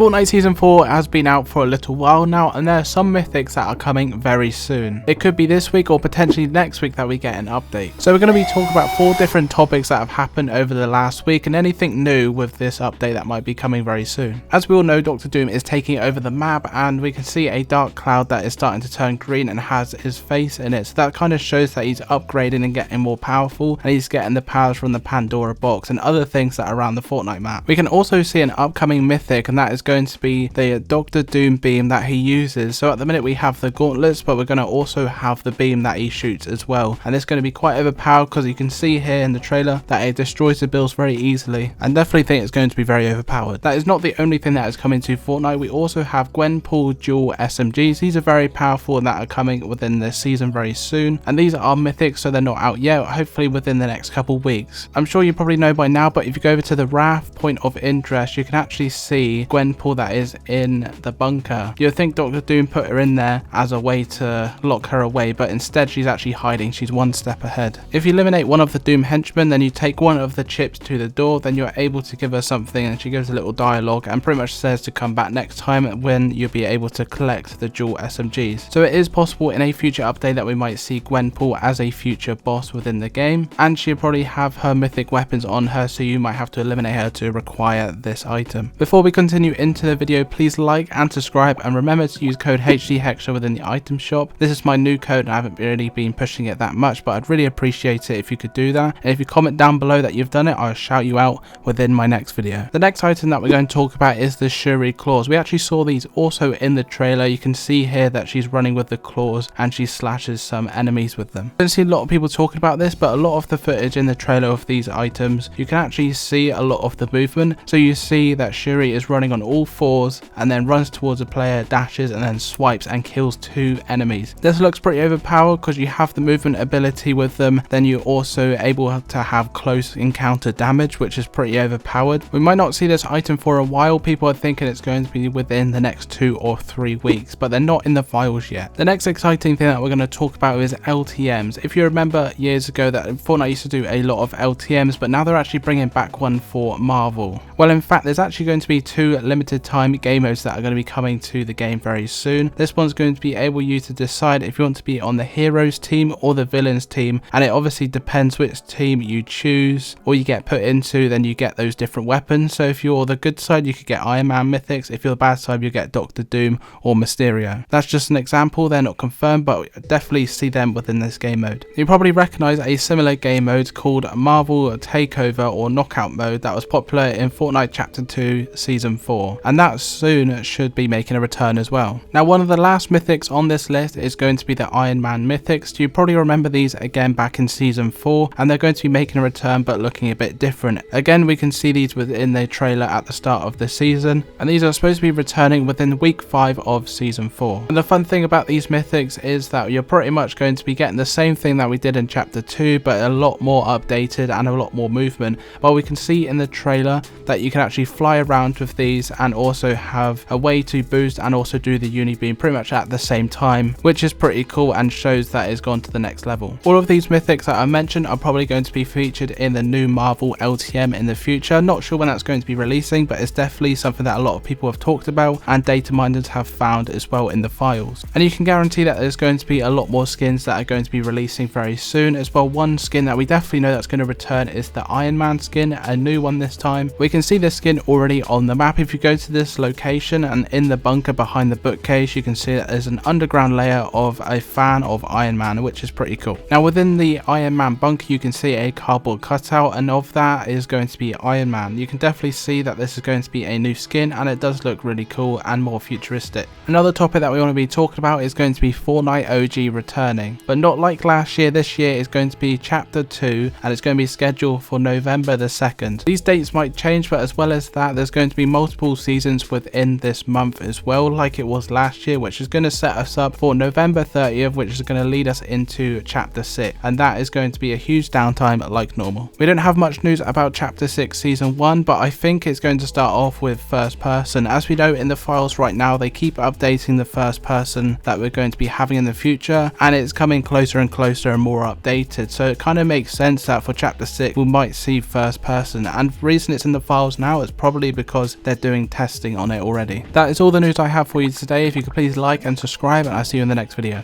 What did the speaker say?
Fortnite Season 4 has been out for a little while now, and there are some mythics that are coming very soon. It could be this week or potentially next week that we get an update. So we're going to be talking about 4 different topics that have happened over the last week and anything new with this update that might be coming very soon. As we all know, Dr. Doom is taking over the map, and we can see a dark cloud that is starting to turn green and has his face in it. So that kind of shows that he's upgrading and getting more powerful, and he's getting the powers from the Pandora box and other things that are around the Fortnite map. We can also see an upcoming mythic, and that is going to be the Dr. Doom beam that he uses. So at the minute we have the gauntlets, but we're going to also have the beam that he shoots as well, and it's going to be quite overpowered because you can see here in the trailer that it destroys the builds very easily, and definitely think it's going to be very overpowered. That is not the only thing that is coming to Fortnite. We also have Gwenpool dual SMGs. These are very powerful and that are coming within this season very soon, and these are mythics, so they're not out yet, hopefully within the next couple weeks. I'm sure you probably know by now, but if you go over to the RAF point of interest, you can actually see Gwenpool that is in the bunker. You'd think Dr. Doom put her in there as a way to lock her away, but instead she's actually hiding. She's one step ahead. If you eliminate one of the Doom henchmen, then you take one of the chips to the door, then you're able to give her something, and she gives a little dialogue and pretty much says to come back next time when you'll be able to collect the dual SMGs. So it is possible in a future update that we might see Gwenpool as a future boss within the game, and she'll probably have her mythic weapons on her, so you might have to eliminate her to require this item. Before we continue into the video, please like and subscribe, and remember to use code hdxhexa within the item shop. This is my new code and I haven't really been pushing it that much, but I'd really appreciate it if you could do that, and if you comment down below that you've done it, I'll shout you out within my next video. The next item that we're going to talk about is the Shuri claws. We actually saw these also in the trailer. You can see here that she's running with the claws and she slashes some enemies with them. I don't see a lot of people talking about this, but a lot of the footage in the trailer of these items, you can actually see a lot of the movement. So you see that Shuri is running on all 4s and then runs towards a player, dashes, and then swipes and kills 2 enemies. This looks pretty overpowered because you have the movement ability with them, then you're also able to have close encounter damage, which is pretty overpowered. We might not see this item for a while. People are thinking it's going to be within the next 2 or 3 weeks, but they're not in the files yet. The next exciting thing that we're going to talk about is LTMs. If you remember years ago that Fortnite used to do a lot of LTMs, but now they're actually bringing back one for Marvel. Well, in fact, there's actually going to be 2 limited time game modes that are going to be coming to the game very soon. This one's going to be able you to decide if you want to be on the heroes team or the villains team, and it obviously depends which team you choose or you get put into, then you get those different weapons. So if you're the good side, you could get Iron Man mythics. If you're the bad side, you get Dr. Doom or Mysterio. That's just an example, they're not confirmed, but definitely see them within this game mode. You probably recognize a similar game mode called Marvel Takeover or Knockout mode that was popular in Fortnite Chapter 2 Season 4, and that soon should be making a return as well. Now, one of the last mythics on this list is going to be the Iron Man mythics. You probably remember these again back in Season 4, and they're going to be making a return but looking a bit different. Again, we can see these within the trailer at the start of the season, and these are supposed to be returning within week 5 of Season 4. And the fun thing about these mythics is that you're pretty much going to be getting the same thing that we did in Chapter 2, but a lot more updated and a lot more movement. But we can see in the trailer that you can actually fly around with these and also have a way to boost and also do the uni beam pretty much at the same time, which is pretty cool and shows that it's gone to the next level. All of these mythics that I mentioned are probably going to be featured in the new Marvel LTM in the future. Not sure when that's going to be releasing, but it's definitely something that a lot of people have talked about and data miners have found as well in the files. And you can guarantee that there's going to be a lot more skins that are going to be releasing very soon as well. One skin that we definitely know that's going to return is the Iron Man skin, a new one this time. We can see this skin already on the map. If you go to this location and in the bunker behind the bookcase, you can see that there's an underground layer of a fan of Iron Man, which is pretty cool. Now, within the Iron Man bunker, you can see a cardboard cutout, and of that is going to be Iron Man. You can definitely see that this is going to be a new skin, and it does look really cool and more futuristic. Another topic that we want to be talking about is going to be Fortnite OG returning, but not like last year. This year is going to be Chapter 2, and it's going to be scheduled for November the 2nd. These dates might change, but as well as that, there's going to be multiple seasons within this month as well, like it was last year, which is going to set us up for November 30th, which is going to lead us into Chapter 6, and that is going to be a huge downtime like normal. We don't have much news about Chapter 6 Season 1, but I think it's going to start off with first person. As we know in the files right now, they keep updating the first person that we're going to be having in the future, and it's coming closer and closer and more updated, so it kind of makes sense that for Chapter 6 we might see first person. And the reason it's in the files now is probably because they're doing testing on it already. That is all the news I have for you today. If you could please like and subscribe, and I'll see you in the next video.